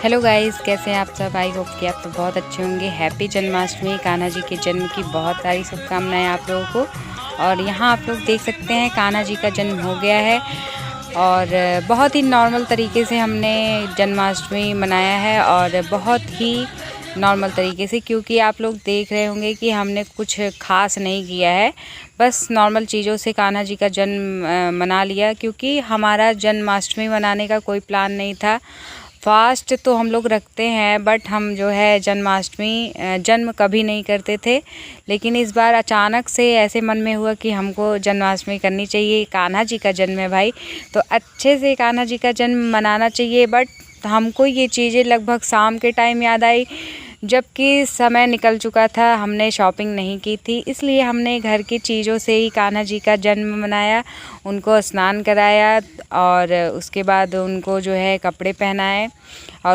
Hello guys, कैसे हैं आप सब। आई होप कि आप तो बहुत अच्छे होंगे। हैप्पी जन्माष्टमी। कान्हा जी के जन्म की बहुत सारी शुभकामनाएं आप लोगों को। और यहाँ आप लोग देख सकते हैं कान्हा जी का जन्म हो गया है और बहुत ही नॉर्मल तरीके से हमने जन्माष्टमी मनाया है और बहुत ही नॉर्मल तरीके से, क्योंकि आप लोग देख रहे होंगे कि हमने कुछ खास नहीं किया है, बस नॉर्मल चीज़ों से कान्हा जी का जन्म मना लिया, क्योंकि हमारा जन्माष्टमी मनाने का कोई प्लान नहीं था। फास्ट तो हम लोग रखते हैं, बट हम जो है जन्माष्टमी जन्म कभी नहीं करते थे, लेकिन इस बार अचानक से ऐसे मन में हुआ कि हमको जन्माष्टमी करनी चाहिए। कान्हा जी का जन्म है भाई, तो अच्छे से कान्हा जी का जन्म मनाना चाहिए। बट हमको ये चीज़ें लगभग शाम के टाइम याद आई, जबकि समय निकल चुका था, हमने शॉपिंग नहीं की थी, इसलिए हमने घर की चीज़ों से ही कान्हा जी का जन्म मनाया। उनको स्नान कराया और उसके बाद उनको जो है कपड़े पहनाए और